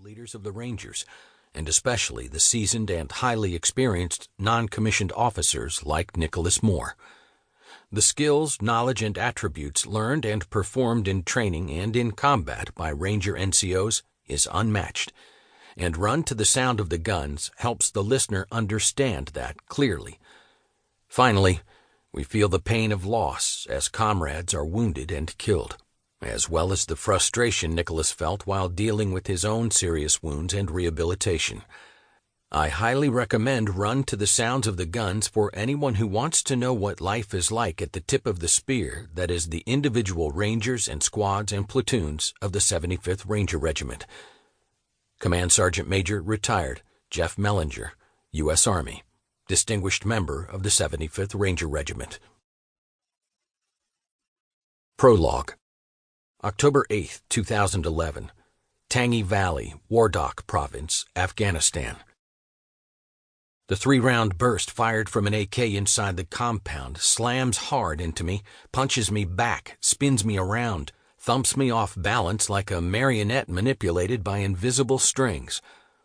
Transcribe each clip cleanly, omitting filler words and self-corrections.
leaders of the Rangers, and especially the seasoned and highly experienced non-commissioned officers like Nicholas Moore. The skills, knowledge, and attributes learned and performed in training and in combat by Ranger NCOs is unmatched, and Run to the Sound of the Guns helps the listener understand that clearly. Finally, we feel the pain of loss as comrades are wounded and killed, as well as the frustration Nicholas felt while dealing with his own serious wounds and rehabilitation. I highly recommend Run to the Sounds of the Guns for anyone who wants to know what life is like at the tip of the spear that is the individual Rangers and squads and platoons of the 75th Ranger Regiment. Command Sergeant Major, retired, Jeff Mellinger, U.S. Army, distinguished member of the 75th Ranger Regiment. Prologue. October 8, 2011. Tangi Valley, Wardak Province, Afghanistan. The 3-round burst fired from an AK inside the compound slams hard into me, punches me back, spins me around, thumps me off balance like a marionette manipulated by invisible strings.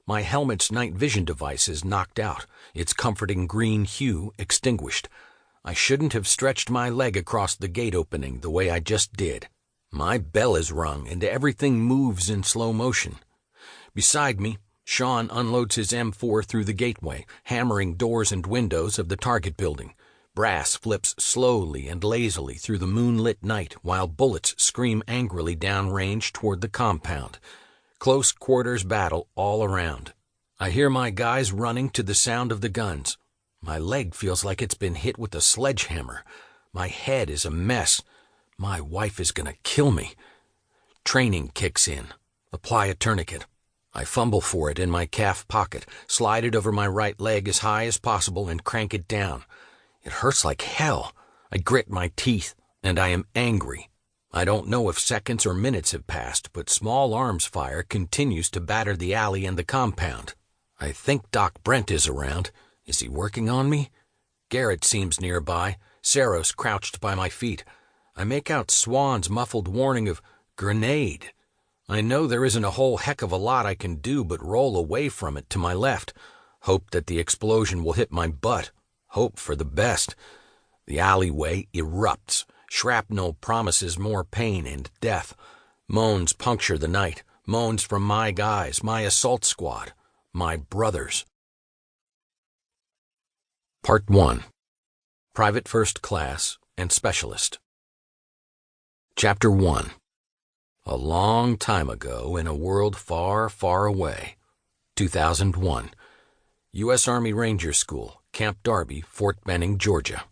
My helmet's night vision device is knocked out, its comforting green hue extinguished. I shouldn't have stretched my leg across the gate opening the way I just did. My bell is rung and everything moves in slow motion. Beside me, Sean unloads his M4 through the gateway, hammering doors and windows of the target building. Brass flips slowly and lazily through the moonlit night while bullets scream angrily downrange toward the compound. Close quarters battle all around. I hear my guys running to the sound of the guns. My leg feels like it's been hit with a sledgehammer. My head is a mess. My wife is gonna kill me. Training kicks in. Apply a tourniquet. I fumble for it in my calf pocket, slide it over my right leg as high as possible, and crank it down. It hurts like hell. I grit my teeth, and I am angry. I don't know if seconds or minutes have passed, but small arms fire continues to batter the alley and the compound. I think Doc Brent is around. Is he working on me? Garrett seems nearby, Saros crouched by my feet. I make out Swan's muffled warning of grenade. I know there isn't a whole heck of a lot I can do but roll away from it to my left, hope that the explosion will hit my butt, hope for the best. The alleyway erupts. Shrapnel promises more pain and death. Moans puncture the night, moans from my guys, my assault squad, my brothers. Part 1. Private First Class and Specialist. Chapter 1. A long time ago in a world far, far away. 2001. U.S. Army Ranger School, Camp Darby, Fort Benning, Georgia.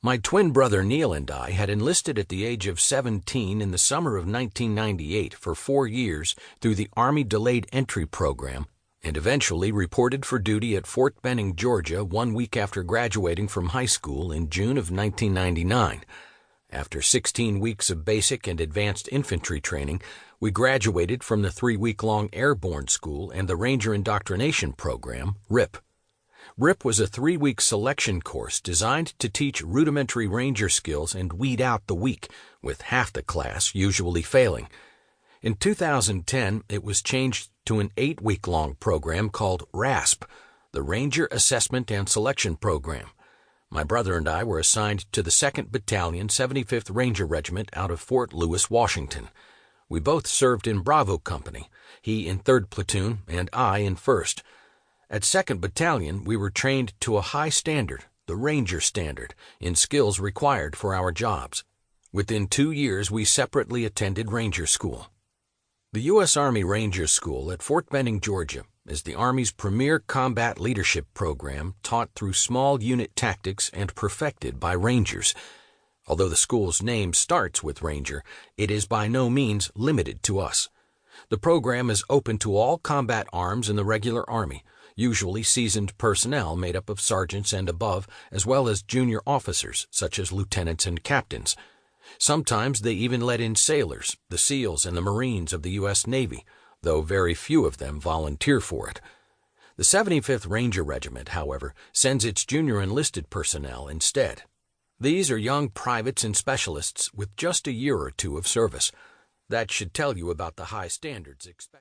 My twin brother Neil and I had enlisted at the age of 17 in the summer of 1998 for 4 years through the Army Delayed Entry Program and eventually reported for duty at Fort Benning, Georgia 1 week after graduating from high school in June of 1999. After 16 weeks of basic and advanced infantry training, we graduated from the 3-week-long Airborne School and the Ranger Indoctrination Program, RIP. RIP was a 3-week selection course designed to teach rudimentary Ranger skills and weed out the weak, with half the class usually failing. In 2010, it was changed to an 8-week-long program called RASP, the Ranger Assessment and Selection Program. My brother and I were assigned to the 2nd Battalion, 75th Ranger Regiment out of Fort Lewis, Washington. We both served in Bravo Company, he in 3rd Platoon and I in 1st. At 2nd Battalion, we were trained to a high standard, the Ranger Standard, in skills required for our jobs. Within 2 years, we separately attended Ranger School. The U.S. Army Ranger School at Fort Benning, Georgia, is the Army's premier combat leadership program taught through small unit tactics and perfected by Rangers. Although the school's name starts with Ranger, it is by no means limited to us. The program is open to all combat arms in the regular Army, usually seasoned personnel made up of sergeants and above, as well as junior officers such as lieutenants and captains. Sometimes they even let in sailors, the SEALs and the Marines of the U.S. Navy, though very few of them volunteer for it. The 75th Ranger Regiment, however, sends its junior enlisted personnel instead. These are young privates and specialists with just a year or two of service. That should tell you about the high standards expected.